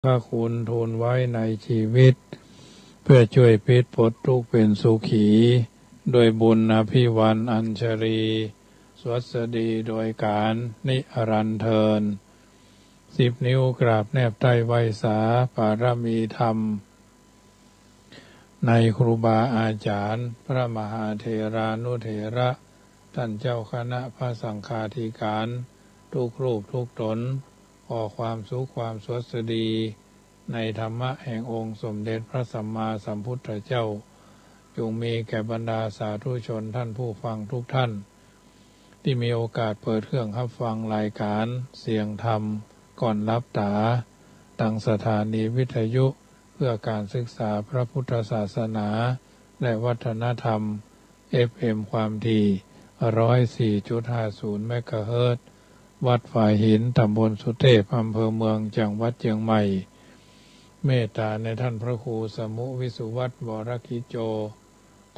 พระคุณทูลไว้ในชีวิตเพื่อช่วยพิษพ้นทุกข์เป็นสุขีโดยบุญอภิวันอัญชรีสวัสดีโดยการนิรันดร์เทิน10 นิ้วกราบแนบใต้ไวสาปารมีธรรมในครูบาอาจารย์พระมหาเถรานุเถระท่านเจ้าคณะพระสังฆาธิการทุกรูปทุกตนขอความสุขความสวัสดีในธรรมะแห่งองค์สมเด็จพระสัมมาสัมพุทธเจ้าจงมีแก่บรรดาสาธุชนท่านผู้ฟังทุกท่านที่มีโอกาสเปิดเครื่องรับฟังรายการเสียงธรรมก่อนรับตาตั้งสถานีวิทยุเพื่อการศึกษาพระพุทธศาสนาและวัฒนธรรม FM ความถี่ 104.50 เมกะเฮิรตซ์วัดฝ่ายหินตำบลสุเทพอำเภอเมืองจังหวัดเชียงใหม่เมตตาในท่านพระครูสมุวิสุวัตรวรคิโจ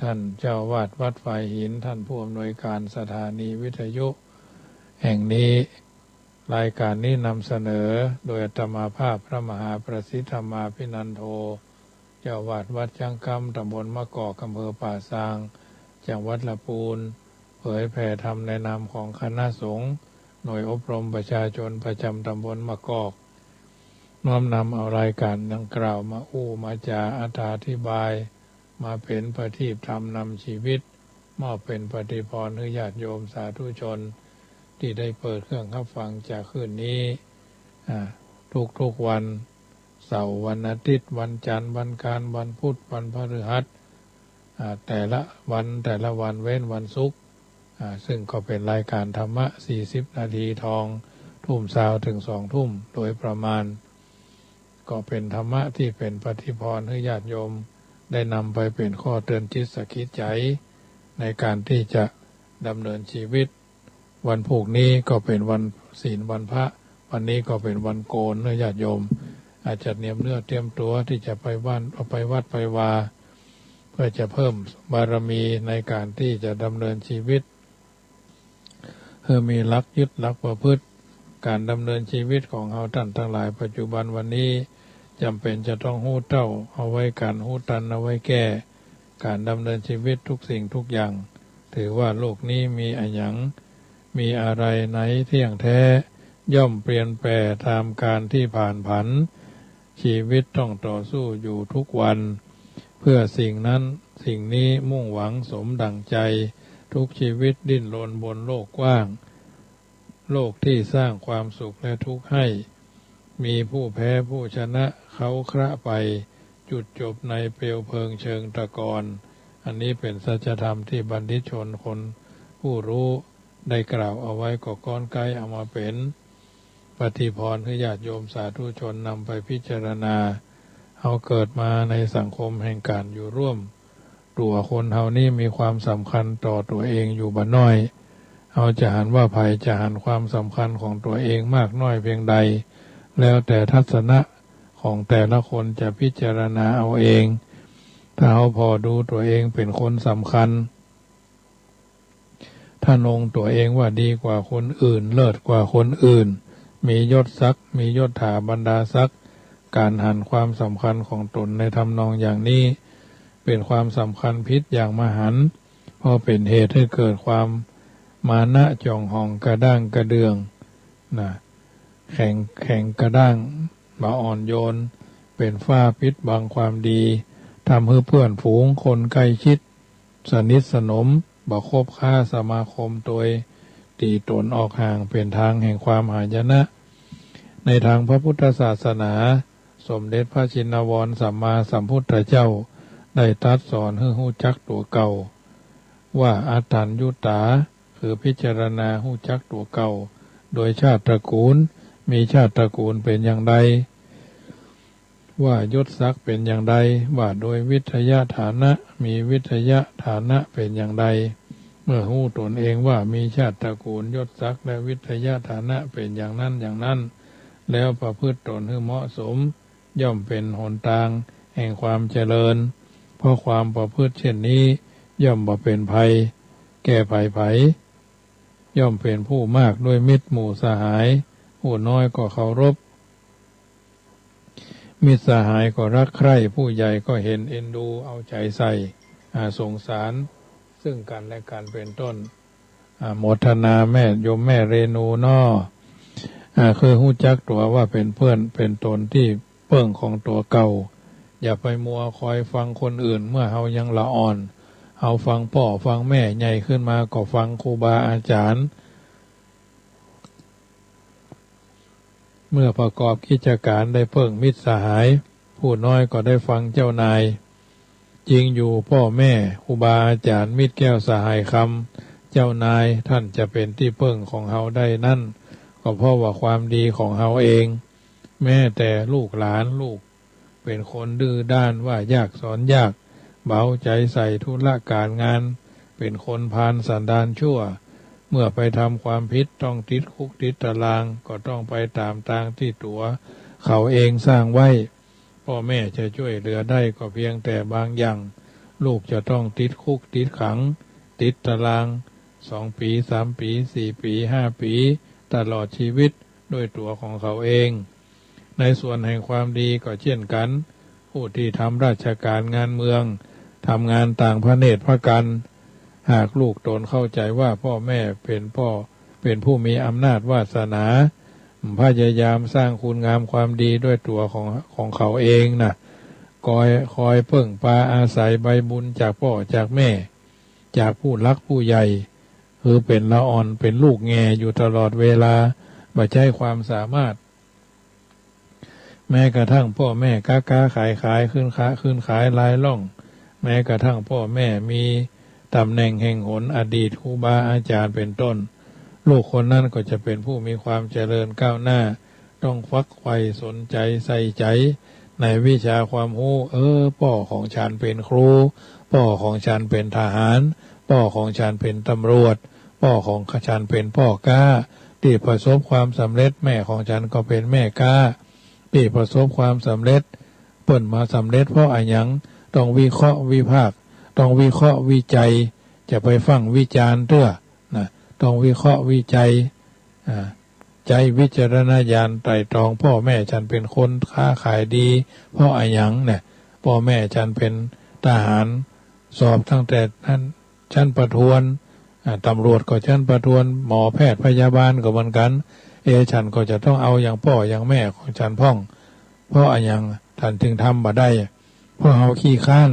ท่านเจ้าวาดวัดฝ่ายหินท่านผู้อำนวยการสถานีวิทยุแห่งนี้รายการนี้นำเสนอโดยอาตมาภาพพระมหาประสิทธมาภินันโทเจ้าวาดวัดจังกำตำบลมะกอกอำเภอป่าซางจังหวัดลำพูนเผยแผ่ธรรมในนามของคณะสงฆ์หน่วยอบรมประชาชนประจำตำบลมะกอกน้อมนำเอารายการดังกล่าวมามาจาอธิบายมาเป็นประทีปธรรมนำชีวิตมอบเป็นปฏิพรให้ญาติโยมสาธุชนที่ได้เปิดเครื่องรับฟังจากคืนนี้ทุกวันเสาร์วันอาทิตย์วันจันทร์วันอังคารวันพุธวันพฤหัสแต่ละวันเว้นวันศุกร์ซึ่งก็เป็นรายการธรรมะ40 นาทีทองทุ่มเช้าถึง2 ทุ่มโดยประมาณก็เป็นธรรมะที่เป็นปฏิพรให้ญาติโยมได้นำไปเป็นข้อเตือนจิตสะกิดใจในการที่จะดำเนินชีวิตวันพรุ่งนี้ก็เป็นวันศีลวันพระวันนี้ก็เป็นวันโกนญาติโยมอาจจะเตรียมตัวที่จะไปวัดไปวาเพื่อจะเพิ่มบารมีในการที่จะดำเนินชีวิตเพื่อมีหลักยึดหลักประพฤติการดำเนินชีวิตของเราท่านทั้งหลายปัจจุบันวันนี้จำเป็นจะต้องหู้เต้าเอาไว้กันหู้ตันเอาไว้แก้การดำเนินชีวิตทุกสิ่งทุกอย่างถือว่าโลกนี้มีมีอะไรไหนเที่ยงแท้ย่อมเปลี่ยนแปรตามการที่ผ่านผันชีวิตต้องต่อสู้อยู่ทุกวันเพื่อสิ่งนั้นสิ่งนี้มุ่งหวังสมดั่งใจทุกชีวิตดิ้นรนบนโลกกว้างโลกที่สร้างความสุขและทุกข์ให้มีผู้แพ้ผู้ชนะเขาคระไปจุดจบในเปลวเพลิงเชิงตะกอนอันนี้เป็นสัจธรรมที่บัณฑิตชนคนผู้รู้ได้กล่าวเอาไว้ก็ก้อนไกลเอามาเป็นปฏิพรให้ญาติโยมสาธุชนนำไปพิจารณาเอาเกิดมาในสังคมแห่งการอยู่ร่วมตัวคนเฮานี้มีความสำคัญต่อตัวเองอยู่บ่น้อยเอาจะหันว่าภัยจะหันความสำคัญของตัวเองมากน้อยเพียงใดแล้วแต่ทัศนะของแต่ละคนจะพิจารณาเอาเองถ้าเอาพอดูตัวเองเป็นคนสำคัญถ้านงตัวเองว่าดีกว่าคนอื่นเลิศกว่าคนอื่นมียศศักดิ์มียศถาบรรดาศักดิ์การหันความสำคัญของตนในทำนองอย่างนี้เป็นความสำคัญพิษอย่างมหันต์เพราะเป็นเหตุให้เกิดความมานะจองหองกระด้างกระเดืองแข็งกระด้างบ่อ่อนโยนเป็นฝ้าพิษบังความดีทำให้เพื่อนฝูงคนใกล้ชิดสนิทสนมบ่คบค้าสมาคมโดยตีตนออกห่างเป็นทางแห่งความหายนะในทางพระพุทธศาสนาสมเด็จพระชินวรสัมมาสัมพุทธเจ้าได้ตรัสสอนให้รู้จักตัวเก่าว่าอัตถัญญุตาคือพิจารณารู้จักตัวเก่าโดยชาติตระกูลมีชาติตระกูลเป็นอย่างไรว่ายศศักดิ์เป็นอย่างไรว่าโดยวิทยาฐานะมีวิทยาฐานะเป็นอย่างไรเมื่อรู้ตนเองว่ามีชาติตระกูลยศศักดิ์และวิทยาฐานะเป็นอย่างนั้นแล้วประพฤติตนให้เหมาะสมย่อมเป็นหนทางแห่งความเจริญเพราะความประพฤติเช่นนี้ย่อมบ่เป็นภัยแก่ไผย่อมเป็นผู้มากด้วยมิตรหมู่สหายผู้น้อยก็เคารพ มิตรสหายก็รักใคร่ผู้ใหญ่ก็เห็นเอ็นดูเอาใจใส่สงสารซึ่งกันและกันเป็นต้นโมทนาแม่ยมแม่เรนูน้อคือหู้จักตัวว่าเป็นเพื่อนเป็นตนที่เปิ้งของตัวเก่าอย่าไปมัวคอยฟังคนอื่นเมื่อเฮายังละอ่อนเฮาฟังพ่อฟังแม่ใหญ่ขึ้นมาก็ฟังครูบาอาจารย์เมื่อประกอบกิจการได้เพิ่งมิตรสหายผู้น้อยก็ได้ฟังเจ้านายจริงอยู่พ่อแม่ครูบาอาจารย์มิตรแก้วสหายคำเจ้านายท่านจะเป็นที่เพิ่งของเฮาได้นั่นก็เพราะว่าความดีของเฮาเองแม้แต่ลูกหลานลูกเป็นคนดื้อด้านว่ายากสอนยากเบาใจใส่ธุระการงานเป็นคนพาลสันดานชั่วเมื่อไปทำความผิดต้องติดคุกติดตารางก็ต้องไปตามทางที่ตัวเขาเองสร้างไว้พ่อแม่จะช่วยเหลือได้ก็เพียงแต่บางอย่างลูกจะต้องติดคุกติดขังติดตาราง2 ปี3 ปี4 ปี5 ปีตลอดชีวิตด้วยตัวของเขาเองในส่วนแห่งความดีก็เช่นกันผู้ที่ทำราชการงานเมืองทำงานต่างพระเนตรพระกันหากลูกตนเข้าใจว่าพ่อแม่เป็นผู้มีอำนาจวาสนาพยายามสร้างคุณงามความดีด้วยตัวของเขาเองนะคอยเพิ่งพาอาศัยใบบุญจากพ่อจากแม่จากผู้รักผู้ใหญ่คือเป็นละอ่อนเป็นลูกแงอยู่ตลอดเวลาบ่ใช้ความสามารถแม้กระทั่งพ่อแม่ค้าขายขึ้นขายลายล่องแม้กระทั่งพ่อแม่มีตำแหน่งแห่งหนอดีตครูบาอาจารย์เป็นต้นลูกคนนั้นก็จะเป็นผู้มีความเจริญก้าวหน้าต้องฟักไขว่สนใจใส่ใจในวิชาความรู้พ่อของฉันเป็นครูพ่อของฉันเป็นทหารพ่อของฉันเป็นตำรวจพ่อของฉันเป็นพ่อกล้าที่ประสบความสำเร็จแม่ของฉันก็เป็นแม่กล้าที่ประสบความสำเร็จเปิ่นมาสำเร็จเพราะอะไรหยังต้องวิเคราะห์วิพากษ์ต้องวิเคราะห์วิจัยจะไปฟังวิจารณ์เตื้อนะต้องวิเคราะห์วิจัยใจวิจารณญาณไตร่ตรองพ่อแม่ฉันเป็นคนค้าขายดีเพราะอะไรหยังเนี่ยพ่อแม่ฉันเป็นทหารสอบตั้งแต่ชั้นประทวนตำรวจก็ชั้นประทวนหมอแพทย์พยาบาลก็เหมือนกันฉันก็จะต้องเอาอย่างพ่ออย่างแม่ของฉันพ่องเพราะอะไรหยังท่านถึงทำบ่ได้เพราะเฮาขี้ข้าน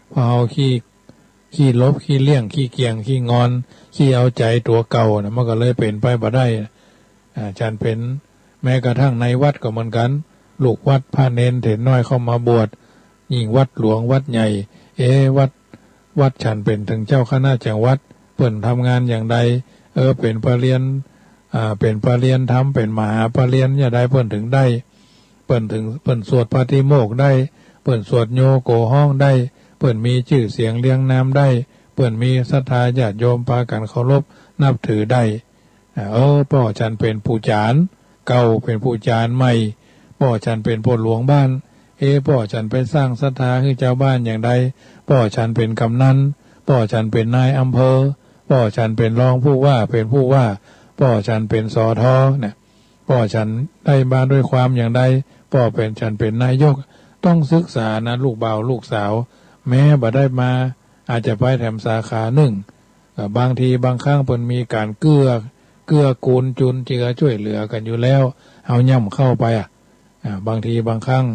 เพราะเฮาขี้ลบขี้เลี่ยงขี้เกียงขี้งอนขี้เอาใจตัวเก่านะมันก็เลยเป็นไปบ่ได้ฉันเป็นแม้กระทั่งในวัดก็เหมือนกันลูกวัดพระเนนเถรน้อยเข้ามาบวชยิ่งวัดหลวงวัดใหญ่วัดฉันเป็นถึงเจ้าคณะจังหวัดเปิ่นทำงานอย่างใดเป็นปรริญญาเป็นปรริญญาธรรมเป็นมหาปรริญญาอย่าได้เปิ่นถึงได้เปิ่นสวดปาฏิโมกข์ได้เปิ่นสวดโยโกห้องได้เปิ่นมีชื่อเสียงเรียงนามได้เปิ่นมีศรัทธาญาติโยมพากันเคารพนับถือได้พ่อฉันเป็นผู้จานเก่าเป็นผู้จานใหม่พ่อฉันเป็นพ่อหลวงบ้านพ่อฉันไปสร้างศรัทธาให้เจ้าบ้านอย่างใดพ่อฉันเป็นกำนันพ่อฉันเป็นนายอำเภอพ่อฉันเป็นรองผู้ว่าเป็นผู้ว่าพ่อฉันเป็นสทเนี่ยพ่อฉันได้มาด้วยความอย่างใดพ่อเป็นฉันเป็นนายกต้องศึกษานะลูกบ่าวลูกสาวแม้บ่ได้มาอาจจะไปแถมสาขาหนึ่งบางทีบางครั้งเพิ่นมีการเกื้อกูลจุนเจือช่วยเหลือกันอยู่แล้วเอาย่ำเข้าไปบางทีบางครั้ง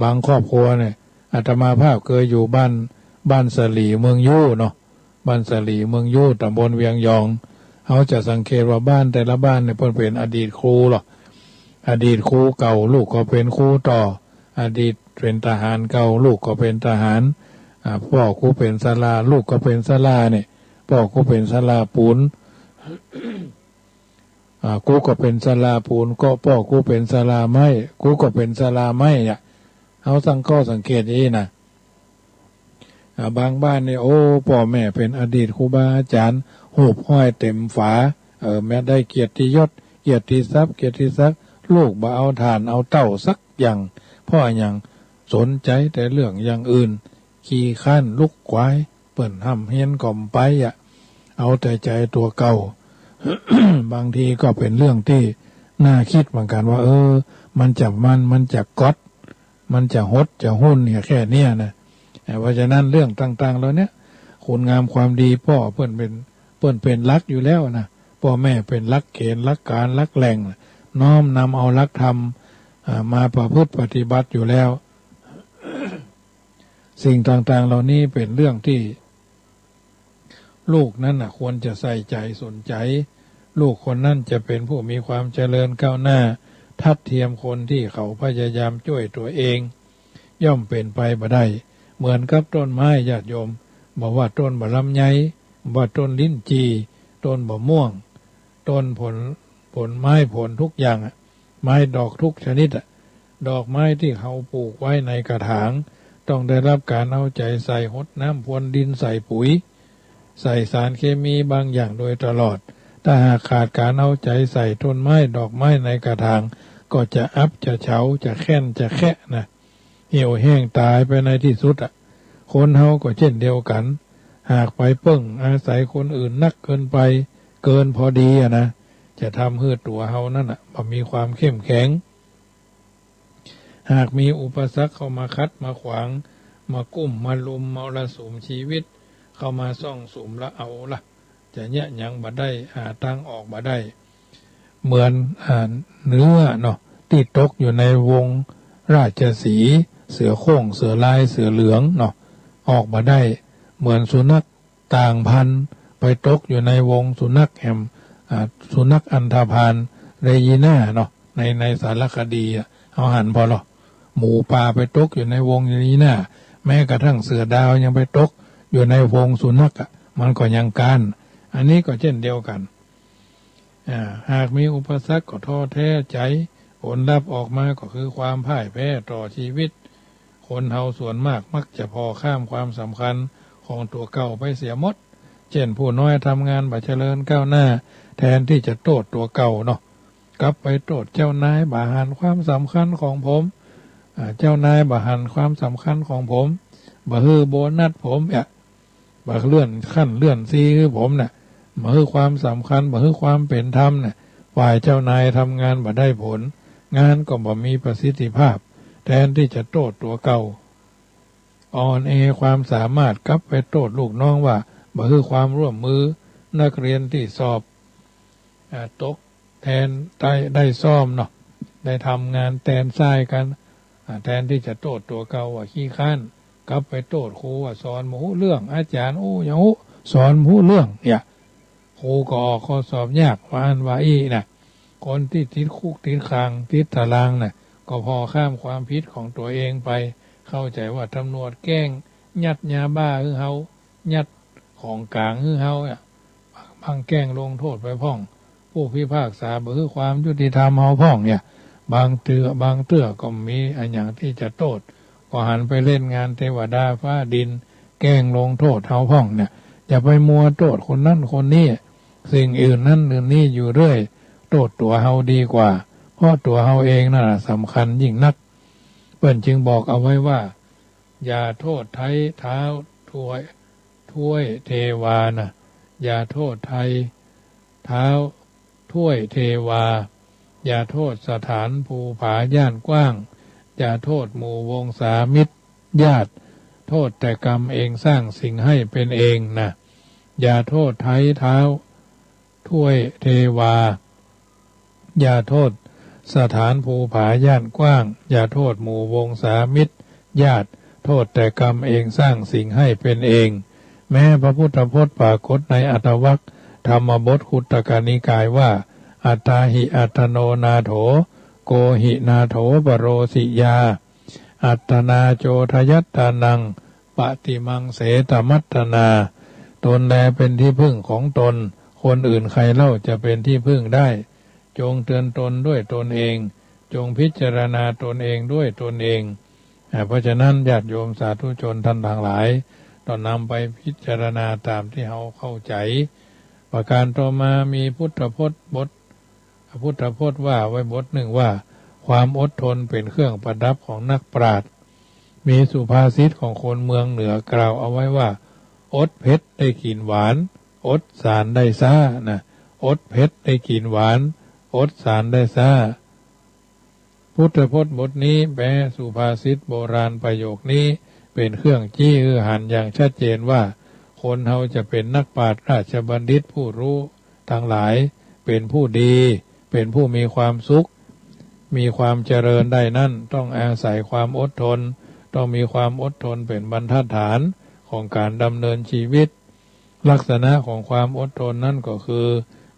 บางครอบครัวเนี่ยอาตมาภาพเคยอยู่บ้านสลีเมืองยู่เนาะบ้านสลีเมืองยู่ตำบลเวียงยองเขาจะสังเกตว่าบ้านแต่ละบ้านเนี่ยเพิ่นเป็นอดีตครูหรอกอดีตครูเก่าลูกก็เป็นครูต่ออดีตเป็นทหารเก่าลูกก็เป็นทหารพ่อครูเป็นศาลาลูกก็เป็นศาลาเนี่ยพ่อครูเป็นศาลาปูนกูก็เป็นศาลาปูนก็พ่อกูเป็นศาลาไม้กูก็เป็นศาลาไม้เนี่ยเขาสังเกตนี่นะบางบ้านเนี่ยพ่อแม่เป็นอดีตครูบาอาจารย์หูบห้อยเต็มฝาแม้ได้เกียรติยศเกียรติทรัพย์ลูกบ่เอาฐานเอาเต้าสักอย่างพ่ออย่างสนใจแต่เรื่องอย่างอื่นขี้ข้านลุกควายเปิ่นห้ำเฮียนก่อมไปเอาแต่ใจตัวเก่า บางทีก็เป็นเรื่องที่น่าคิดเหมือนกันว่ามันจะก๊อต มันจะหดจะหุ้นเนี่ยแค่เนี้ยนะเพราะฉะนั้นเรื่องต่างๆเราเนี้ยคุณงามความดีพ่อเพื่อนเป็นรักอยู่แล้วนะพ่อแม่เป็นรักเกณฑ์รักการรักแหล่งน้อมนำเอารักธรรมมาประพฤติปฏิบัติอยู่แล้ว สิ่งต่างๆเหล่านี้เป็นเรื่องที่ลูกนั้นควรจะใส่ใจสนใจลูกคนนั้นจะเป็นผู้มีความเจริญก้าวหน้าทัดเทียมคนที่เขาพยายามช่วยตัวเองย่อมเป็นไปบ่ได้เหมือนกับต้นไม้ญาติโยมบอกว่าต้นบะลำไยว่าต้นลิ้นจีต้นบะม่วงต้นผลไม้ผลทุกอย่างไม้ดอกทุกชนิดดอกไม้ที่เขาปลูกไว้ในกระถางต้องได้รับการเอาใจใส่รดน้ำพรวนดินใส่ปุ๋ยใส่สารเคมีบางอย่างโดยตลอดถ้าหากขาดการเอาใจใส่ต้นไม้ดอกไม้ในกระถางก็จะอับจะเฉาจะแค้นจะแคะนะเหี่ยวแห้งตายไปในที่สุดคนเฮาก็เช่นเดียวกันหากไปเพิ่งอาศัยคนอื่นนักเกินไปเกินพอดีนะจะทำให้ตัวเฮานั่นบ่มีความเข้มแข็งหากมีอุปสรรคเข้ามาคัดมาขวางมากุ้มมาลุมมาระสุมชีวิตเข้ามาซ่องสุมละเอาละจะแยะยังบ่ได้หาทางออกบ่ได้เหมือนเนื้อเนาะที่ตกอยู่ในวงราชสีห์เสือโคร่งเสือลายเสือเหลืองเนาะออกมาได้เหมือนสุนัขต่างพันธุ์ไปตกอยู่ในวงสุนัขสุนัขอันธพาลเรยีน่าเนาะในสารคดีเอาหันพอหรอหมูป่าไปตกอยู่ในวงเรยีน่าแม้กระทั่งเสือดาวยังไปตกอยู่ในวงสุนัขมันก็ยังการอันนี้ก็เช่นเดียวกันหากมีอุปสรรคก็ท้อแท้ใจผลลัพธ์ออกมาก็คือความพ่ายแพ้ต่อชีวิตคนเฮาส่วนมากมักจะพอข้ามความสำคัญของตัวเก่าไปเสียหมดเช่นผู้น้อยทำงานบ่เจริญก้าวหน้าแทนที่จะโทษตัวเก่าเนาะกลับไปโทษเจ้านายบ่หันความสำคัญของผมเจ้านายบ่หันความสำคัญของผมบ่ฮือโบนัสผมบ่เลื่อนขั้นเลื่อนซีคือผมบ่ฮือความสำคัญบ่ฮือความเป็นธรรมฝ่ายเจ้านายทำงานบ่ได้ผลงานก็บ่มีประสิทธิภาพแทนที่จะโทษตัวเก่าอ่อนแอความสามารถกลับไปโทษลูกน้องว่าบ่คือความร่วมมือนักเรียนที่สอบตกแทนได้ซ่อมเนาะได้ทำงานแทนทรายกันแทนที่จะโทษตัวเก่าว่าขี้ข้านกลับไปโทษครูว่าสอนบ่รู้เรื่องอาจารย์อย่างฮู้สอนบ่รู้เรื่องครูก็ออกข้อสอบยากว่าอันว่าอีคนที่ติดคุกติดคางติดตารางก็พอข้ามความผิดของตัวเองไปเข้าใจว่าตำรวจแกล้งยัดยาบ้าคือเฮายัดของกลางคือเฮาบางแกล้งลงโทษไปพ่องผู้พิพากษาบ่คือความยุติธรรมเฮาพ่องบางเตื้อก็มีอันอย่างที่จะโทษก็หันไปเล่นงานเทวดาฟ้าดินแกล้งลงโทษเฮาพ่องอย่าไปมัวโทษคนนั้นคนนี้สิ่งอื่นนั้นอื่นนี้อยู่เรื่อยโทษตัวเฮาดีกว่าเพราะตัวเฮาเองน่ะสำคัญยิ่งนักเพิ่นจึงบอกเอาไว้ว่าอย่าโทษไทยเท้าถ้วยเทวาอย่าโทษไทยเท้าถ้วยเทวาอย่าโทษสถานภูผาย่านกว้างอย่าโทษหมู่วงศามิตรญาติโทษแต่กรรมเองสร้างสิ่งให้เป็นเองอย่าโทษไทยเท้าถ้วยเทวาอย่าโทษสถานภูผาย่านกว้างอย่าโทษหมู่วงศามิตรญาติโทษแต่กรรมเองสร้างสิ่งให้เป็นเองแม้พระพุทธพจน์ปรากฏในอัตถวรรคธรรมบทคุตตกนิกายว่าอัตตาหิอัตโนนาโถโกหินาโถปโรสิยาอัตตนาโจทยัตตานังปฏิมังเสตมัตตนาตนแลเป็นที่พึ่งของตนคนอื่นใครเล่าจะเป็นที่พึ่งได้จงเตือนตนด้วยตนเองจงพิจารณาตนเองด้วยตนเองเพราะฉะนั้นญาติโยมสาธุชนท่านทั้งหลายต้องนำไปพิจารณาตามที่เราเข้าใจประการต่อมามีพุทธพจน์ว่าไว้บทหนึ่งว่าความอดทนเป็นเครื่องประดับของนักปราชญ์มีสุภาษิตของคนเมืองเหนือกล่าวเอาไว้ว่าอดเผ็ดได้กินหวานอดสารได้ซ่าอดเผ็ดได้กินหวานอดสารได้ซ่า พุทธพจน์บทนี้แปลสุภาษิตโบราณประโยคนี้เป็นเครื่องชี้หันอย่างชัดเจนว่าคนเฮาจะเป็นนักปราชญ์ราชบัณฑิตผู้รู้ทั้งหลายเป็นผู้ดีเป็นผู้มีความสุขมีความเจริญได้นั่นต้องอาศัยความอดทนต้องมีความอดทนเป็นบรรทัดฐานของการดำเนินชีวิตลักษณะของความอดทนนั่นก็คือ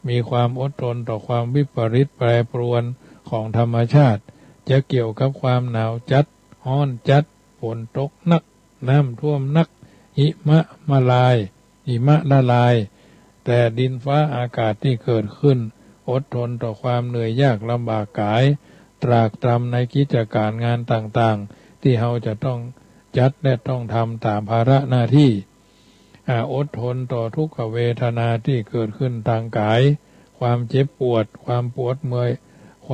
มีความอดทนต่อความวิปริตแปรปรวนของธรรมชาติจะเกี่ยวกับความหนาวจัดร้อนจัดฝนตกนักน้ำท่วมนักหิมะละลายแต่ดินฟ้าอากาศที่เกิดขึ้นอดทนต่อความเหนื่อยยากลำบากกายตรากตรำในกิจการงานต่างๆที่เราจะต้องจัดและต้องทำตามภาระหน้าที่อดทนต่อทุกขเวทนาที่เกิดขึ้นทางกายความเจ็บปวดความปวดเมื่อยค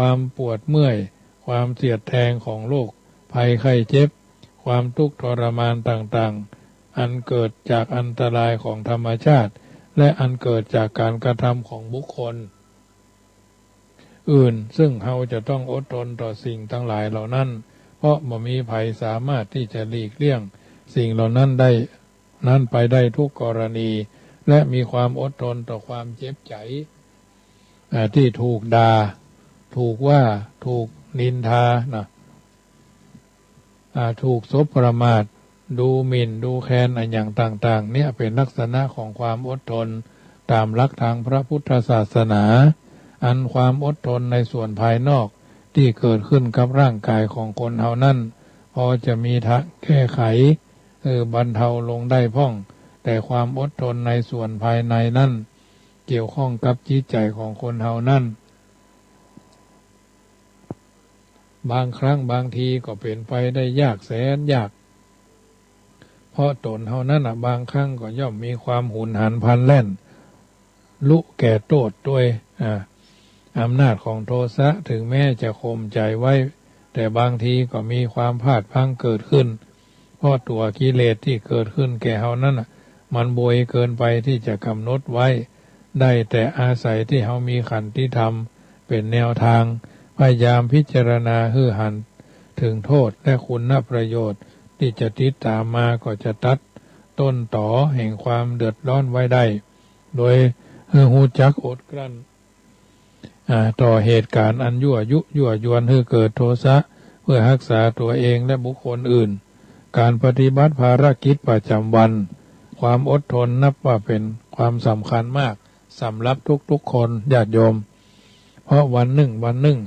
วามเสียดแทงของโรคภัยไข้เจ็บความทุกข์ทรมานต่างๆอันเกิดจากอันตรายของธรรมชาติและอันเกิดจากการกระทำของบุคคลอื่นซึ่งเราจะต้องอดทนต่อสิ่งทั้งหลายเหล่านั้นเพราะบ่มีภัยสามารถที่จะหลีกเลี่ยงสิ่งเหล่านั้นไปได้ทุกกรณีและมีความอดทนต่อความเจ็บใจที่ถูกด่าถูกว่าถูกนินทาถูกซบประมาทดูหมิ่นดูแคลนอย่างต่างๆเนี่ยเป็นลักษณะของความอดทนตามหลักทางพระพุทธศาสนาอันความอดทนในส่วนภายนอกที่เกิดขึ้นกับร่างกายของคนเฮานั้นพอจะมีทางแก้ไขบรรเทาลงได้พ้องแต่ความอดทนในส่วนภายในนั้นเกี่ยวข้องกับจิตใจของคนเฮานั้นบางครั้งบางทีก็เป็นไปได้ยากแสนยากเพราะตนเฮานั้นบางครั้งก็ย่อมมีความหุนหันพลันแล่นลุแก่โทษด้วยอำนาจของโทสะถึงแม้จะข่มใจไว้แต่บางทีก็มีความพลาดพลั้งเกิดขึ้นเพราะตัวกิเลสที่เกิดขึ้นแก่เฮานั้นมันบ่อยเกินไปที่จะกำหนดไว้ได้แต่อาศัยที่เฮามีขันติธรรมเป็นแนวทางพยายามพิจารณาหันถึงโทษและคุณประโยชน์ที่จะติดตามมาก็จะตัดต้นต่อแห่งความเดือดร้อนไว้ได้โดยหูจักอดกลั้นต่อเหตุการณ์อันยั่วยวนให้เกิดโทสะเพื่อรักษาตัวเองและบุคคลอื่นการปฏิบัติภารกิจประจำวันความอดทนนับว่าเป็นความสำคัญมากสำหรับทุกคนญาติโยมเพราะวันหนึ่ง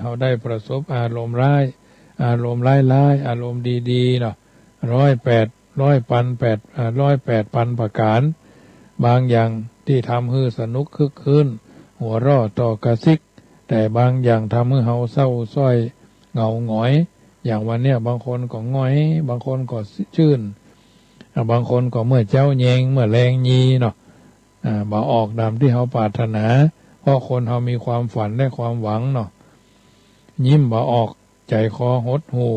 เขาได้ประสบอารมณ์ร้ายอารมณ์ร้ายอารมณ์ดีๆเนาะ108,000ประการบางอย่างที่ทำให้สนุกคึกคืนหัวเราะต่อกระซิกแต่บางอย่างทำให้เขาเศร้าส้อยเหงาหงอยอย่างวันเนี้ยบางคนก็ง่อยบางคนก็ชื่นบางคนก็เมื่อเจ้าแยงเมื่อแรงยีเนาะบ่ออกตามที่เขาปรารถนาเพราะคนเขามีความฝันและความหวังเนาะยิ้มบ่ออกใจคอหดหู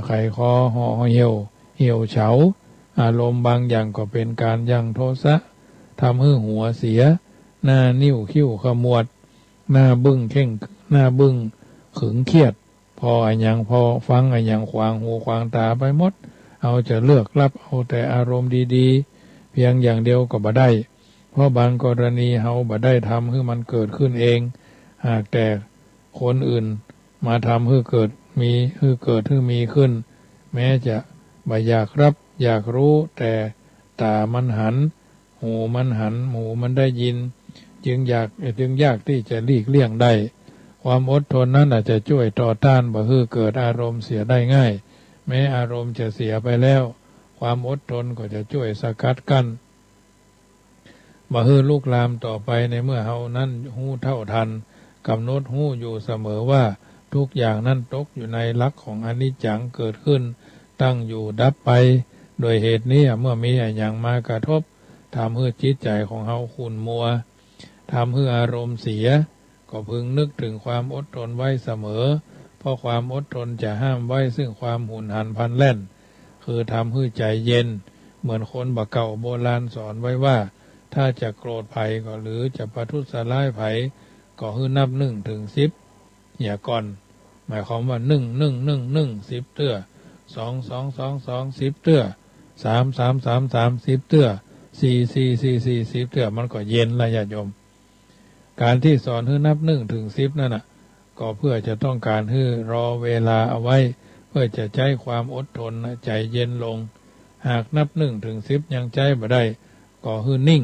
ไข่คอห่อเหี่ยวเฉาอารมณ์บางอย่างก็เป็นการยังโทสะทำให้หัวเสียหน้านิ้วคิ้วขมวดหน้าบึ้งขึงเครียดพอฟังอย่างขวางหูขวางตาไปหมดเอาจะเลือกรับเอาแต่อารมณ์ดีๆเพียงอย่างเดียวก็บ่ได้เพราะบางกรณีเฮาบ่ได้ทำให้มันเกิดขึ้นเองหากแต่คนอื่นมาทำให้เกิดมีขึ้นแม้จะบ่อยากรับอยากรู้แต่ตามันหันหูมันหันหูมันได้ยินจึงยากที่จะหลีกเลี่ยงได้ความอดทนนั้นอาจจะช่วยต่อต้านบ่ให้เกิดอารมณ์เสียได้ง่ายแม้อารมณ์จะเสียไปแล้วความอดทนก็จะช่วยสกัดกั้นบ่ให้ลุกลามต่อไปในเมื่อเฮานั้นหู้เท่าทันกำหนดหู้อยู่เสมอว่าทุกอย่างนั้นตกอยู่ในหลักของอนิจจังเกิดขึ้นตั้งอยู่ดับไปโดยเหตุนี้เมื่อมีอย่างมากระทบทำให้จิตใจของเฮาขุ่นมัวทำให้อารมณ์เสียก็พึงนึกถึงความอดทนไว้เสมอเพราะความอดทนจะห้ามไว้ซึ่งความหุนหันพลันแล่นคือทำให้ใจเย็นเหมือนคนบ่เก่าโบราณสอนไว้ว่าถ้าจะโกรธภัยก็หรือจะประทุษร้ายภัยก็ให้นับ1 ถึง 10อย่าก่อน หมายความว่า10 เตื้อ2 10 เตื้อ3 10 เตื้อ4 10 เตื้อมันก็เย็นละญาติโยมการที่สอนให้นับ1 ถึง 10นั่นน่ะก็เพื่อจะต้องการให้รอเวลาเอาไว้เพื่อจะใช้ความอดทนใจเย็นลงหากนับ1 ถึง 10ยังใจบ่ได้ก็ให้นิ่ง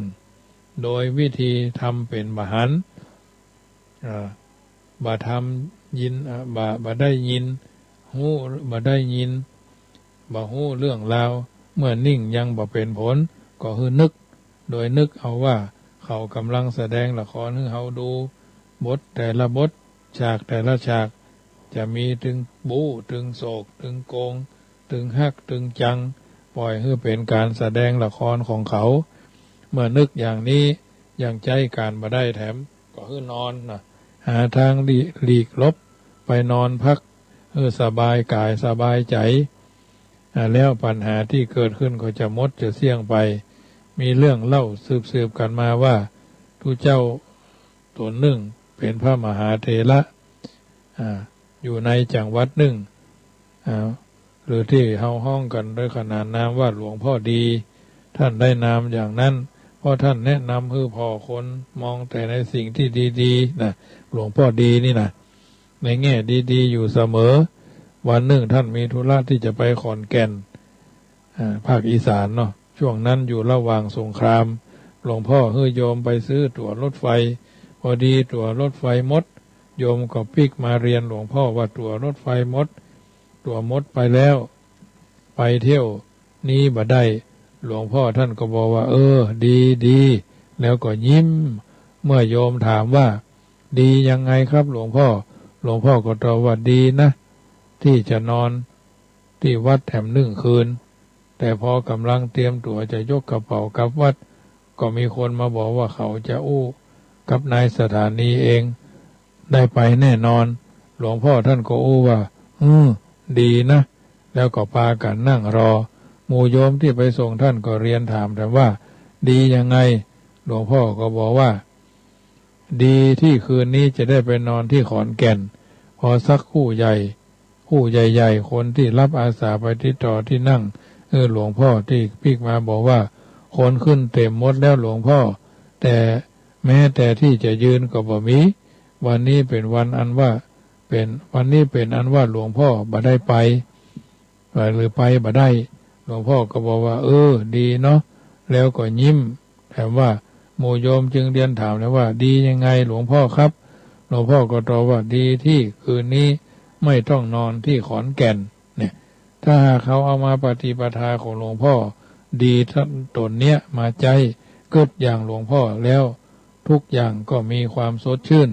โดยวิธีทำเป็นบาหันบ่ทำยินบ่ได้ยินหูบ่ได้ยินบ่หูเรื่องราวเมื่อนิ่งยังบ่เป็นผลก็คือนึกโดยนึกเอาว่าเขากำลังแสดงละครให้เฮาดูบทแต่ละบทฉากแต่ละฉากจะมีถึงบู๊ถึงโศกถึงโกงถึงฮักถึงจังปล่อยให้เป็นการแสดงละครของเขาเมื่อนึกอย่างนี้ยังใจการบ่ได้แถมก็คือนอนนะหาทางหลีกลบไปนอนพักสบายกายสบายใจแล้วปัญหาที่เกิดขึ้นก็จะหมดจะเสี่ยงไปมีเรื่องเล่าสืบกันมาว่าทุเจ้าตนหนึ่งเป็นพระมหาเถระอยู่ในจังหวัดหนึ่งหรือที่เฮาห้องกันด้วยขนานนามว่าหลวงพ่อดีท่านได้นามอย่างนั้นเพราะท่านแนะนำให้พ่อคนมองแต่ในสิ่งที่ดีๆนะหลวงพ่อดีนี่นะในแง่ดีๆอยู่เสมอวันหนึ่งท่านมีธุระที่จะไปขอนแก่นภาคอีสานเนาะช่วงนั้นอยู่ระหว่างสงครามหลวงพ่อให้โยมไปซื้อตั๋วรถไฟพอดีตั๋วรถไฟหมดโยมก็ปิกมาเรียนหลวงพ่อว่าตั๋วรถไฟหมดตั๋วหมดไปแล้วไปเที่ยวนี้บ่ได้หลวงพ่อท่านก็บอกว่าดีแล้วก็ยิ้มเมื่อโยมถามว่าดียังไงครับหลวงพ่อก็ตอบว่าดีนะที่จะนอนที่วัดแถม1 คืนแต่พอกำลังเตรียมตั๋วจะยกกระเป๋ากลับวัดก็มีคนมาบอกว่าเขาจะกับนายสถานีเองได้ไปแน่นอนหลวงพ่อท่านก็ว่าดีนะแล้วก็พากันนั่งรอหมู่โยมที่ไปส่งท่านก็เรียนถามแต่ว่าดียังไงหลวงพ่อก็บอกว่าดีที่คืนนี้จะได้ไปนอนที่ขอนแก่นพอสักคู่ใหญ่คนที่รับอาสาไปที่ต่อที่นั่งหลวงพ่อที่พิกมาบอกว่าคนขึ้นเต็มหมดแล้วหลวงพ่อแต่แม้แต่ที่จะยืนก็บ่มีวันนี้เป็นอันว่าหลวงพ่อบ่ได้ไปหรือไปบ่ได้หลวงพ่อก็บอกว่าดีเนาะแล้วก็ยิ้มแถมว่าโมโยมจึงเรียนถามแล้วว่าดียังไงหลวงพ่อครับหลวงพ่อก็ตอบว่าดีที่คืนนี้ไม่ต้องนอนที่ขอนแก่นเนี่ยถ้าเขาเอามาปฏิปทาของหลวงพ่อดีตนเนี้ยมาใจเกิดอย่างหลวงพ่อแล้วทุกอย่างก็มีความสดชื่น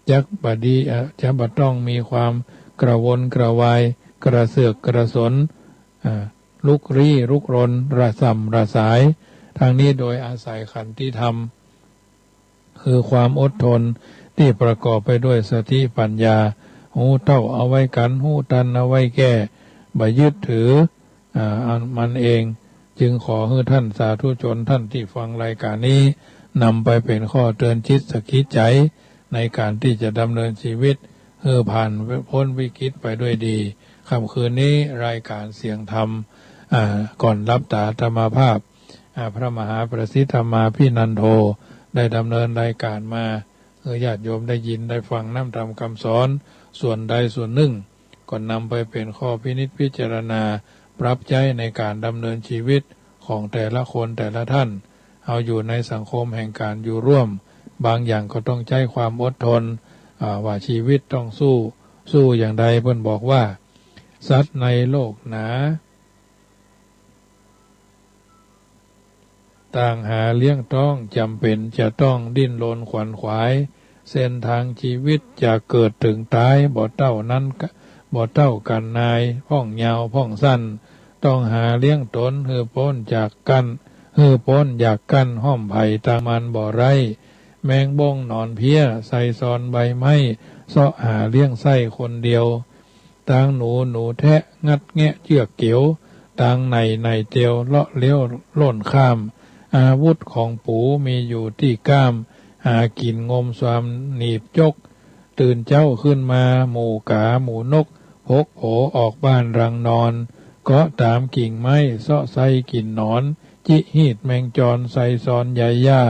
จักบดีจะบัดต้องมีความกระวนกระวายกระเสือกกระสนลุกรนระส่ำระสายทางนี้โดยอาศัยขันธ์ที่ธรรมคือความอดทนที่ประกอบไปด้วยสติปัญญาหูเต้าเอาไว้กันหูตันเอาไว้แก้บ่ยึดถือมันเองจึงขอให้ท่านสาธุชนท่านที่ฟังรายการนี้นำไปเป็นข้อเตือนจิตสกิดใจในการที่จะดำเนินชีวิตผ่านพ้นวิกฤตไปด้วยดีค่ำคืนนี้รายการเสียงธรรมก่อนรับตาธรรมภาพพระมหาประสิทธมาพี่นันโทได้ดำเนินรายการมาญาติโยมได้ยินได้ฟังน้ำธรรมคำสอนส่วนใดส่วนหนึ่งก็นำไปเป็นข้อพินิจพิจารณาปรับใจในการดำเนินชีวิตของแต่ละคนแต่ละท่านเอาอยู่ในสังคมแห่งการอยู่ร่วมบางอย่างก็ต้องใช้ความอดทนว่าชีวิตต้องสู้อย่างใดเพิ่นบอกว่าสัตว์ในโลกหนาต่างหาเลี้ยงต้องจำเป็นจะต้องดิ้นรนขวนขวายเส้นทางชีวิตจะเกิดถึงตายบ่เท่ากันนายพ่องยาวพ่องสั้นต้องหาเลี้ยงตนพ้นจากกันพ้นอยากกันห้อมไผ่ตามันบ่ไรแมงบ้งนอนเพี้ยใส่ซอนใบไม้เสาะหาเลี้ยงไส้คนเดียวต่างหนูแทะงัดแงะเชือกเกี่ยวต่างในเตียวเลาะเลี้ยวล่นข้ามอาวุธของปูมีอยู่ที่ก้ามหากินงมสวามหนีบจก ตื่นเจ้าขึ้นมาหมู่กาหมูนกพกโผออกบ้านรังนอนเกาะตามกิ่งไม้เสาะไส้กินหนอนจิหีดแมงจรใส่ซอนใหญ่ย่า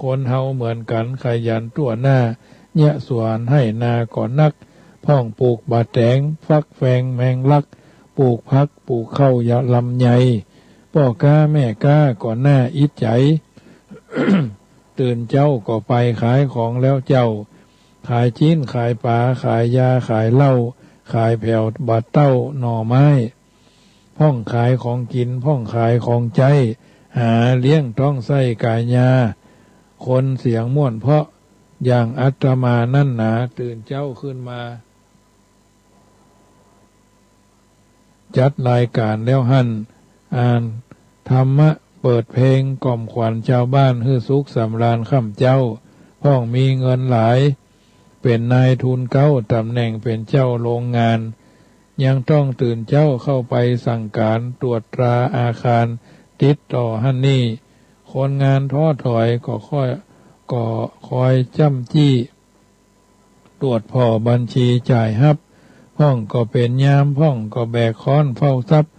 คนเฮาเหมือนกันขยันตัวหน้าเนี่ยสวนให้นาก่อนนักพ่องปลูกบาดแตงฟักแฟงแมงลักปลูกพักปลูกข้าวยะลำไยพ่อกาแม่กาก่อนหน้าอิจใจ ตื่นเจ้าก็ไปขายของแล้วเจ้าขายจีนขายปลาขายยาขายเหล้าขายแผ่วบาดเต้าหน่อไม้พ่องขายของกินพ่องขายของใจหาเลี้ยงต้องใส่กายยาคนเสียงม่วนเพราะอย่างอาตมานั่นหนาตื่นเจ้าขึ้นมาจัดรายการแล้วหั่นอ่านธรรมะเปิดเพลงกล่อมขวัญชาวบ้านให้สุขสำราญค่ำเจ้าพ่องมีเงินหลายเป็นนายทุนเก้าตำแหน่งเป็นเจ้าโรงงานยังต้องตื่นเจ้าเข้าไปสั่งการตรวจตราอาคารติดต่อหั่นนี่คนงานท้อถอยก็คอยจ้ำจี้ตรวจพอบัญชีจ่ายฮับพ่องก็เป็นยามพ่องก็แบกค้อนเฝ้าทรัพย์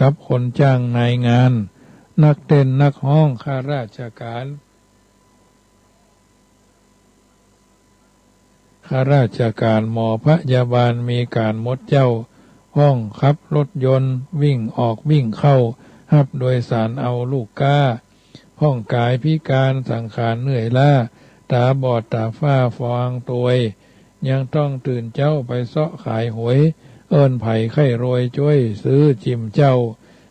กับคนจ้างนายงานนักเต้นนักห้องข้าราชการหมอพยาบาลมีการมดเจ้าห้องขับรถยนต์วิ่งออกวิ่งเข้าฮับโดยสารเอาลูกก้าห้องกายพิการสังขารเหนื่อยล้าตาบอดตาฝ้าฟางตวยยังต้องตื่นเจ้าไปเสาะขายหวยเอิ้นไผ่ไข่โรยจ้วยซื้อจิ้มเจ้า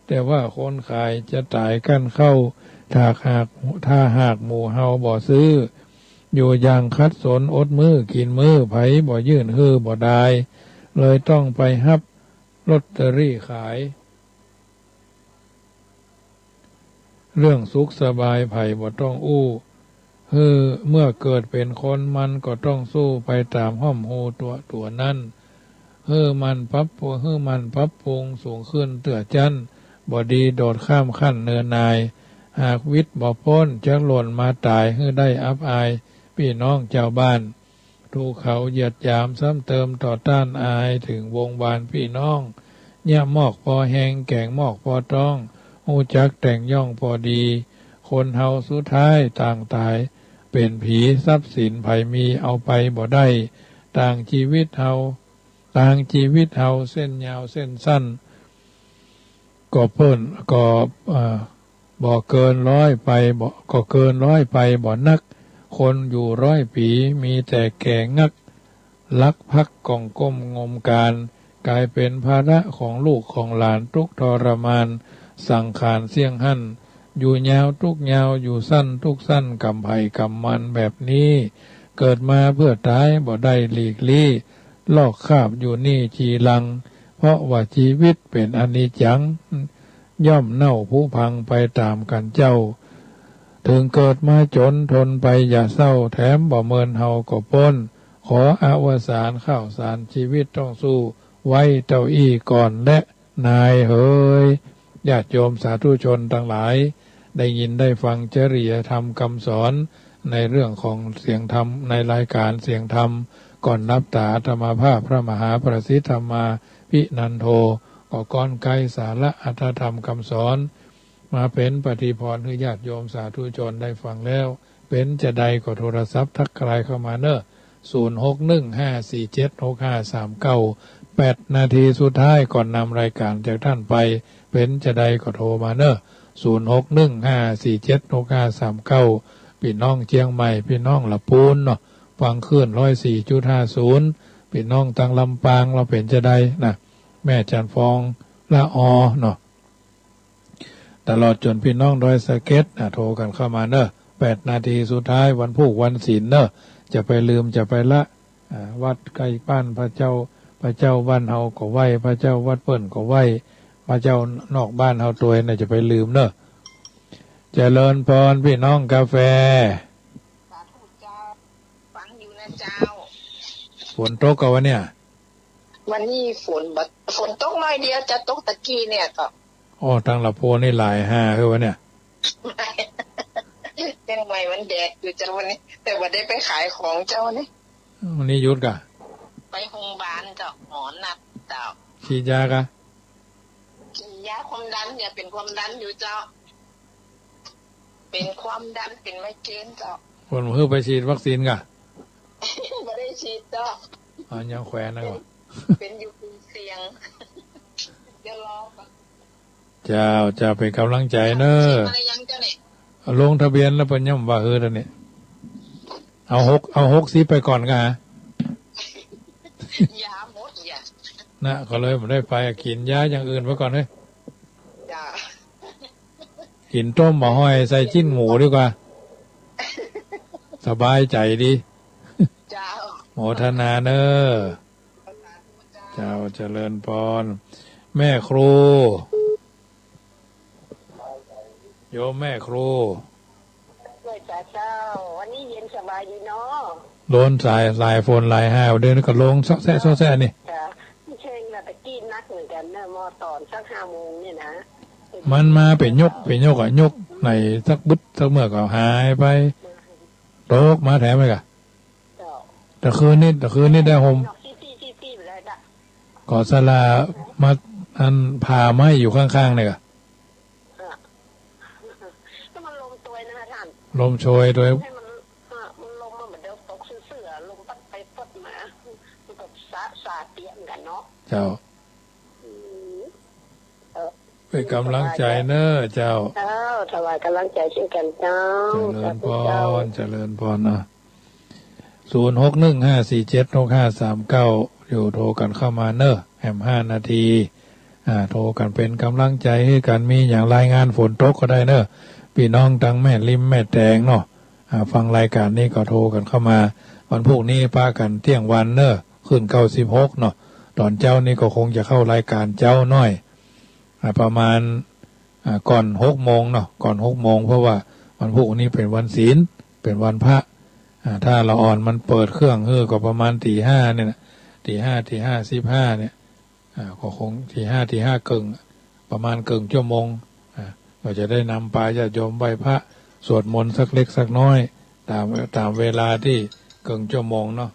แต่ว่าคนขายจะตายกันเข้าถ้าหากหมู่เฮาบ่ซื้ออยู่อย่างคัดสนอดมือกินมือไผบ่ยื่นบ่ได้เลยต้องไปฮับลอตเตอรี่ขายเรื่องสุขสบายไผบ่ต้องอู้เมื่อเกิดเป็นคนมันก็ต้องสู้ไปตามห้อมโหตัวนั้นมันปรับปรุงสูงขึ้นเตื่อจันบ่ดีโดดข้ามขั้นเนินนายหากวิทย์บ่พ้นจะหล่นมาตายได้อับอายพี่น้องเจ้าบ้านถูกเขาเหยียดหยามซ้ำเติมต่อต้านอายถึงวงวานพี่น้องเนี่ยหมอกพอแหงแกงหมอกพอต้องหูจักแต่งย่องพอดีคนเฮาสุดท้ายต่างตายเป็นผีทรัพย์สินไผมีเอาไปบ่ได้ต่างชีวิตเฮาเส้นยาวเส้นสั้นก็เพิ่นก็บ่เกิน100ไปก็เกิน100ไปบ่นักคนอยู่100 ปีมีแต่แก่งักลักพักกองก้มงมการกลายเป็นภาระของลูกของหลานทุกทรมานสังขารเสี่ยงหั่นอยู่ยาวทุกยาวอยู่สั้นทุกสั้นกำไผ่กำมันแบบนี้เกิดมาเพื่อตายบ่ได้หลีกลี่ลอกคาบอยู่นี่จีลังเพราะว่าชีวิตเป็นอนิจจังย่อมเน่าผุพังไปตามกันเจ้าถึงเกิดมาจนทนไปอย่าเศร้าแถมบ่เมินเฮาก็พ้นขออวสานข้าวสารชีวิตต้องสู้ไว้เต้าอี้ก่อนและนายเฮยญาติโยมสาธุชนทั้งหลายได้ยินได้ฟังจริยธรรมคำสอนในเรื่องของเสียงธรรมในรายการเสียงธรรมก่อนนับตาธรรมภาพพระมหาประสิทธธรรมาภินันโทก็ก้อนไกลสาระอัตถธรรมคำสอนมาเป็นปฏิพรให้ญาติโยมสาธุชนได้ฟังแล้วเป็นจะใดก็โทรศัพท์ทักทายเข้ามาเนอะ0615476539 8 นาทีสุดท้ายก่อนนำรายการจากท่านไปเป็นจะใดก็โทรมาเนอะ0615476539พี่น้องเชียงใหม่พี่น้องละปูนเนาะฟังขึ้น104.50พี่น้องตังลำปางเราเป็นจะใดนะแม่จันฟองละอเนาะตลอดจนพี่น้องดอยสะเก็ดโทรกันเข้ามาเนอะ8 นาทีสุดท้ายวันพุธวันศีลเนอะจะไปลืมจะไปละวัดใกล้บ้านพระเจ้าบ้านเฮาก็ไหว้พระเจ้าวัดเปิ้นก็ไหว้พระเจ้านอกบ้านเฮาตัวน่ะจะไปลืมเนอะเจริญพรพี่น้องกาแฟสาธุเจ้าฟังอยู่นะเจ้าฝนตกกันวะเนี่ยวันนี้ฝนตกน้อยเดียวจะตกตะกี้เนี่ยก็ตั้งละโพนี่หลาย5คือวะเนี่ยยังไงมันแดดอยู่เจ้าวันนี้แต่ว่าได้ไปขายของเจ้านี่ วันนี้หยุดกะไปโรงพยาบาลเจ้าหมอนัดเจ้าฉีดยากะกินยาความดันเนี่ยเป็นความดันอยู่เจ้าเป็นความดันเป็นไมเกรนเจ้าคนเพิ่งไปฉีดวัคซีนกะไม่ได้ฉีดเจ้ายังแขวนนะวะเป็นอยู่กลุ่มเสี่ยงเดี๋ยวรอก่อนจะเป็นกำลังใจเนอะลงทะเบียนแล้วเป็นย่ำว่าตอนนี้เอา60ไปก่อนกันฮะยาหมดอย่านะก็เลยไม่ได้ไปกินยาอย่างอื่นไปก่อนเลยกินต้มหม้อห้อยใส่จิ้นหมูดีกว่าสบายใจดีโมทนาเนอเจ้าเจริญพรแม่ครูโยมแม่ครูด้วยเจ้าวันนี้เย็นสบายดีเนาะโดนสายฝนลายห้าวเดินก็ลงซอกแซ่นี่ไม่ใช่ละตะกี้นักเหมือนกันนะมอตอนสัก5 โมงเนี่ยนะมันมาเป็นยกอ่ะยกในสักบึดสักเมื่อก็หายไปโตกมาแถมไปกะแต่คืนนี้ได้ห่มก่อสลามาอันพาไม้อยู่ข้างๆเนี่ยกะลมโชยโดยมันลมมาเหมือนเดิมตกเสื่อลมปัดไปปัดมามันก็สาเตียงกันเนาะเจ้าเป็นกำลังใจเนอะเจ้าถวายกำลังใจเช่นกันเจ้าเจริญพรนะ0615476539อยู่โทรกันเข้ามาเนอะแหม5 นาทีโทรกันเป็นกำลังใจให้กันมีอย่างรายงานฝนตกก็ได้เนอะพี่น้องทั้งแม่ริมแม่แตงเนาะฟังรายการนี้ก็โทรกันเข้ามาวันพวกนี้พากันเที่ยงวันเนอะขึ้น96เนาะตอนเจ้านี่ก็คงจะเข้ารายการเจ้าน้อยประมาณก่อน6 โมงเนาะก่อน6 โมงเพราะว่าวันพวกนี้เป็นวันศีลเป็นวันพระถ้าละอ่อนมันเปิดเครื่องก็ประมาณตี 5เนี่ยนะตีห้า15เนี่ยก็คงตี 5 กึ่งประมาณกึ่งชั่วโมงก็จะได้นำปาญาติโยมไหว้พระสวดมนต์สักเล็กสักน้อยตามเวลาที่กึ่งชั่วโมงเนาะ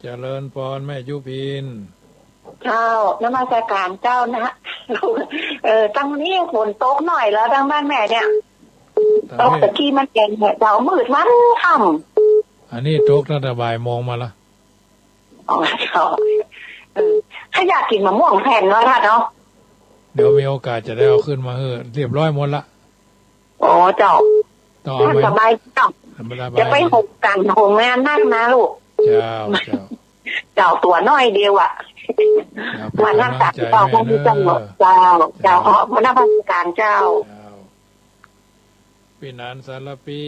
เจริญพรแม่ยุพินเจ้านมัสการเจ้านะตั้งนี้ฝนตกหน่อยแล้วดังบ้านแม่เนี่ยตกตะกี้มันแก่เจ้ามืดมันค่ำอันนี้ตกตั้งแต่บ่ายโมงมาละอ๋อเจ้าถ้าอยากกินมะม่วงแผ่นเนาะท่านเนาะเดี๋ยวมีโอกาสจะได้เอาขึ้นมาเรียบร้อยหมดละอ๋อเจ้าท่านสบายเจ้าจะไปหกกันหงงานนักนะลูกเจ้าตัวน้อยเดียวอ่ะมานั่งตัดต่อพวกนี้จังหวะเจ้ามานั่งพัฒการเจ้าพี่นันสารปี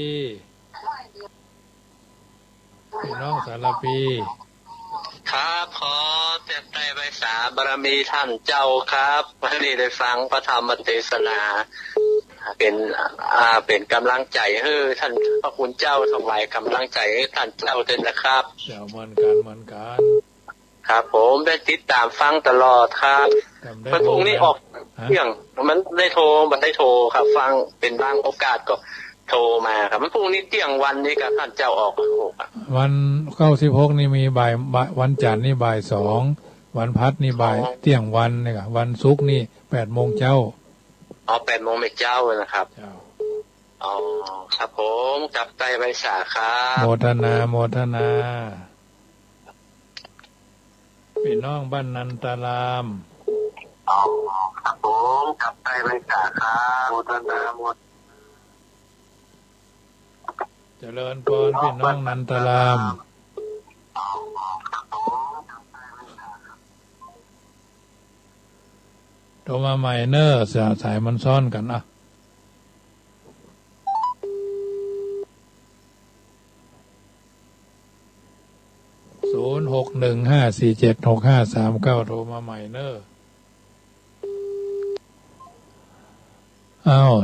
พี่น้องสารปีครับขอเต็มใจใบสาบารมีท่านเจ้าครับวันนี้ได้ฟังพระธรรมเทศนาเป็นกำลังใจให้ท่านพระคุณเจ้าถวายกำลังใจให้ท่านเจ้าเถิดนะครับเจ้ามันกันครับผมได้ติดตามฟังตลอดครับวันพรุ่งนี้ออกเที่ยงมันได้โทรครับฟังเป็นบางโอกาสก็โทรมาครับมันพรุ่งนี้เที่ยงวันนี้กับท่านเจ้าออกวัน96นี่มีบ่ายวันจันทร์นี่บ่าย 2วันพัดนี่บ่ายเที่ยงวันนี่ครับวันศุกร์นี่8 โมงเจ้า8 โมงเจ้านะครับอ๋อครับผมจับใจใบสาครับโมทนาพี่น้องบ้านนันตารามอ๋อครับผมจับใจใบสาครับโมทนาเจริญพรพี่น้องนันตารามโทรมาใหม่เนอสายมันซ้อนกันอ่ะ0615476539โทรมาใหม่เนอ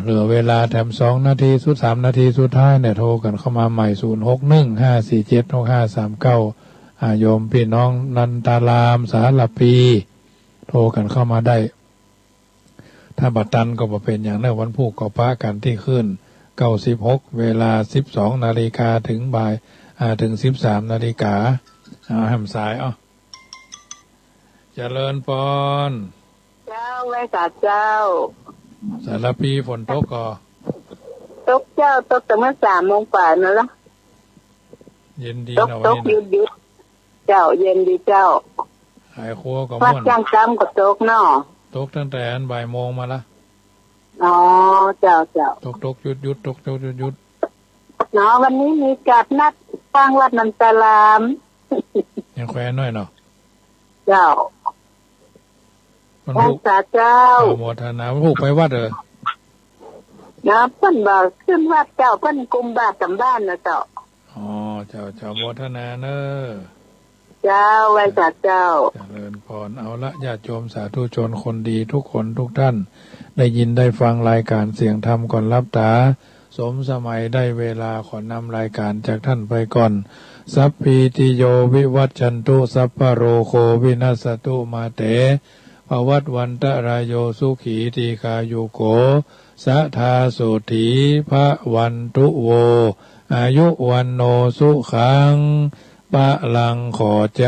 เหลือเวลาแถม2 นาที3 นาทีสุดท้ายเนี่ยโทรกันเข้ามาใหม่0615476539โยมพี่น้องนันตารามสารปีโทรกันเข้ามาได้ถ้าบัดตันก็บ่เป็นอย่างนั้นวันพุธก็ปะกันที่ขึ้น96เวลา 12 นาฬิกาถึงบ่าย ถึง13 นาฬิกาแหมสายเจริญพรเจ้าไว้กับเจ้าสารพีฝนตกก่อตกเจ้าตกแต่เมื่อ3 โมงกว่านั่นละเย็นดีนะวันนี้หยุดเจ้าเย็นดีเจ้าหายครัวก็ม่วนวัดจังจำกับตกเนาะตกตั้งแต่บ่ายโมงมาละอ๋อเจ้าตกหยุดตกหยุดเนาะวันนี้มีจัดนัดทางวัดนันตลามยังแควนน้อยเนาะเจ้ามันผูกเจ้าโมทนาผูกไปวัดนะเพิ่นบอกขึ้นวัดเจ้าเพิ่นกุมบาตรสำบ้านนะเจ้าเจ้าโมทนาเนอะเจ้าไว้จัดเจ้าเจริญพรเอาละญาติโยมสาธุชนคนดีทุกคนทุกท่านได้ยินได้ฟังรายการเสียงธรรมก่อนรับตาสมสมัยได้เวลาขอนำรายการจากท่านไปก่อนสัพพิติโยวิวัชชันตุสัพพโรโควินัสตุมาเตภวัตวันตรายโยสุขีทีคายุโกสัทธาสุถีพระวันตุโวอายุวันโนสุขังปะลังขอเจ